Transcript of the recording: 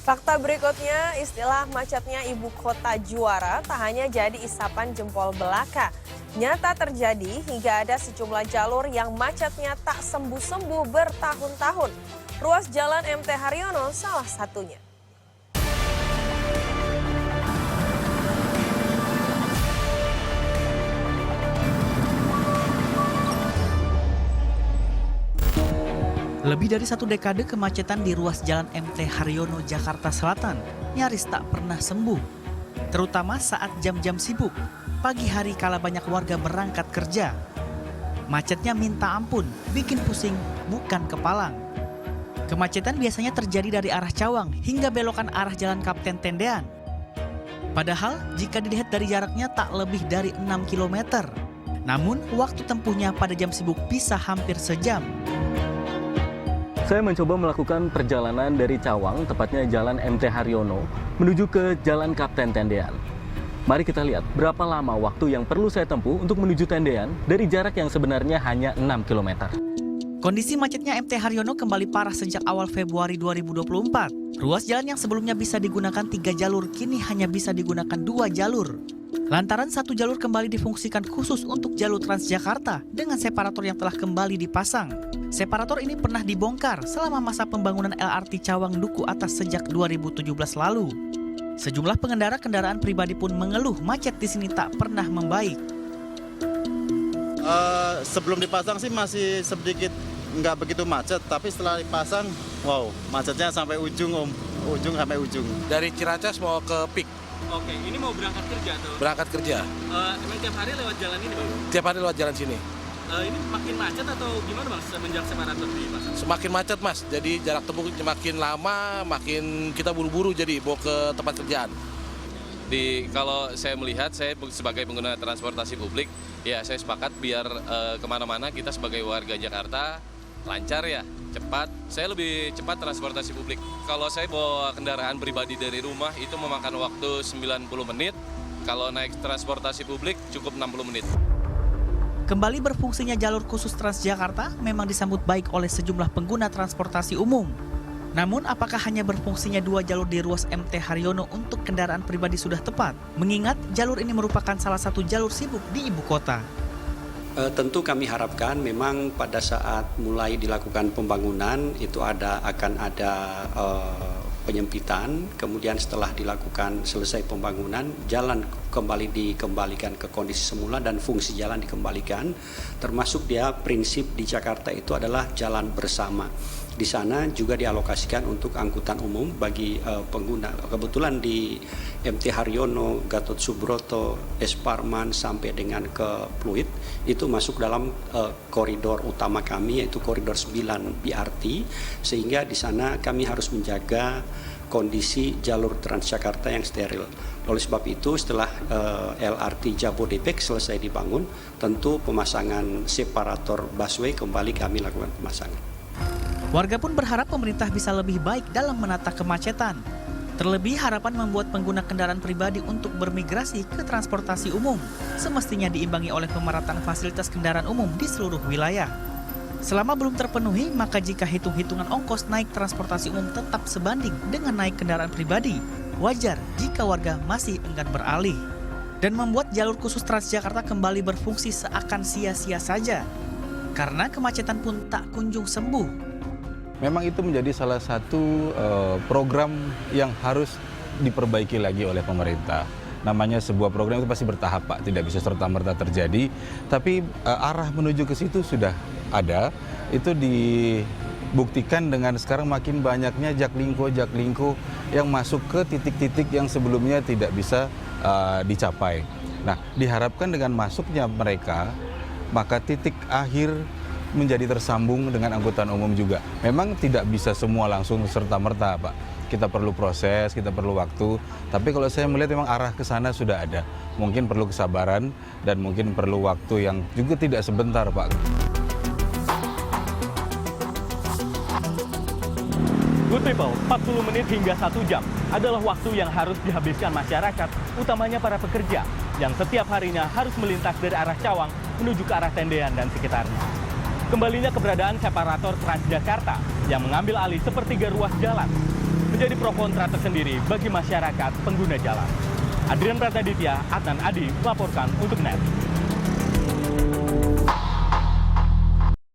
Fakta berikutnya, istilah macetnya ibu kota juara tak hanya jadi isapan jempol belaka. Nyata terjadi hingga ada sejumlah jalur yang macetnya tak sembuh-sembuh bertahun-tahun. Ruas Jalan MT Haryono salah satunya. Lebih dari 1 dekade kemacetan di ruas Jalan MT Haryono, Jakarta Selatan nyaris tak pernah sembuh. Terutama saat jam-jam sibuk, pagi hari kala banyak warga berangkat kerja. Macetnya minta ampun, bikin pusing, bukan kepalang. Kemacetan biasanya terjadi dari arah Cawang hingga belokan arah Jalan Kapten Tendean. Padahal jika dilihat dari jaraknya tak lebih dari 6 km. Namun waktu tempuhnya pada jam sibuk bisa hampir sejam. Saya mencoba melakukan perjalanan dari Cawang, tepatnya Jalan MT Haryono, menuju ke Jalan Kapten Tendean. Mari kita lihat berapa lama waktu yang perlu saya tempuh untuk menuju Tendean dari jarak yang sebenarnya hanya 6 km. Kondisi macetnya MT Haryono kembali parah sejak awal Februari 2024. Ruas jalan yang sebelumnya bisa digunakan 3 jalur, kini hanya bisa digunakan 2 jalur. Lantaran 1 jalur kembali difungsikan khusus untuk jalur Transjakarta dengan separator yang telah kembali dipasang. Separator ini pernah dibongkar selama masa pembangunan LRT Cawang Duku Atas sejak 2017 lalu. Sejumlah pengendara kendaraan pribadi pun mengeluh macet di sini tak pernah membaik. Sebelum dipasang sih masih sedikit nggak begitu macet, tapi setelah dipasang, wow, macetnya sampai ujung ujung sampai ujung. Dari Ciracas mau ke Pik. Oke, ini mau berangkat kerja atau? Berangkat kerja. Emang tiap hari lewat jalan ini, Bang? Tiap hari lewat jalan sini. Ini makin macet atau gimana, Bang, semenjak separator dipasang? Semakin macet, Mas. Jadi jarak tempuh makin lama, makin kita buru-buru jadi mau ke tempat kerjaan. Kalau saya melihat, saya sebagai pengguna transportasi publik, ya saya sepakat biar kemana-mana kita sebagai warga Jakarta lancar ya, cepat. Saya lebih cepat transportasi publik. Kalau saya bawa kendaraan pribadi dari rumah itu memakan waktu 90 menit. Kalau naik transportasi publik cukup 60 menit. Kembali berfungsinya jalur khusus Transjakarta memang disambut baik oleh sejumlah pengguna transportasi umum. Namun apakah hanya berfungsinya 2 jalur di ruas MT Haryono untuk kendaraan pribadi sudah tepat? Mengingat jalur ini merupakan salah satu jalur sibuk di ibu kota. Tentu kami harapkan memang pada saat mulai dilakukan pembangunan itu akan ada penyempitan, kemudian setelah dilakukan selesai pembangunan, jalan kembali dikembalikan ke kondisi semula dan fungsi jalan dikembalikan, termasuk dia prinsip di Jakarta itu adalah jalan bersama. Di sana juga dialokasikan untuk angkutan umum bagi pengguna. Kebetulan di MT Haryono, Gatot Subroto, Es Parman sampai dengan ke Pluit itu masuk dalam koridor utama kami yaitu koridor 9 BRT, sehingga di sana kami harus menjaga kondisi jalur Transjakarta yang steril. Oleh sebab itu setelah LRT Jabodebek selesai dibangun, tentu pemasangan separator busway kembali kami lakukan pemasangan. Warga pun berharap pemerintah bisa lebih baik dalam menata kemacetan. Terlebih harapan membuat pengguna kendaraan pribadi untuk bermigrasi ke transportasi umum semestinya diimbangi oleh pemerataan fasilitas kendaraan umum di seluruh wilayah. Selama belum terpenuhi, maka jika hitung-hitungan ongkos naik transportasi umum tetap sebanding dengan naik kendaraan pribadi, wajar jika warga masih enggan beralih. Dan membuat jalur khusus Transjakarta kembali berfungsi seakan sia-sia saja. Karena kemacetan pun tak kunjung sembuh. Memang itu menjadi salah satu program yang harus diperbaiki lagi oleh pemerintah. Namanya sebuah program itu pasti bertahap, Pak, tidak bisa serta-merta terjadi. Tapi arah menuju ke situ sudah ada. Itu dibuktikan dengan sekarang makin banyaknya jaklingko yang masuk ke titik-titik yang sebelumnya tidak bisa dicapai. Nah, diharapkan dengan masuknya mereka, maka titik akhir menjadi tersambung dengan angkutan umum juga. Memang tidak bisa semua langsung serta-merta, Pak. Kita perlu proses, kita perlu waktu. Tapi kalau saya melihat memang arah ke sana sudah ada. Mungkin perlu kesabaran dan mungkin perlu waktu yang juga tidak sebentar, Pak. Good people, 40 menit hingga 1 jam adalah waktu yang harus dihabiskan masyarakat, utamanya para pekerja, yang setiap harinya harus melintas dari arah Cawang menuju ke arah Tendean dan sekitarnya. Kembalinya keberadaan separator Transjakarta yang mengambil alih sepertiga ruas jalan menjadi pro kontra tersendiri bagi masyarakat pengguna jalan. Adrian Prataditya, Adnan Adi melaporkan untuk NET.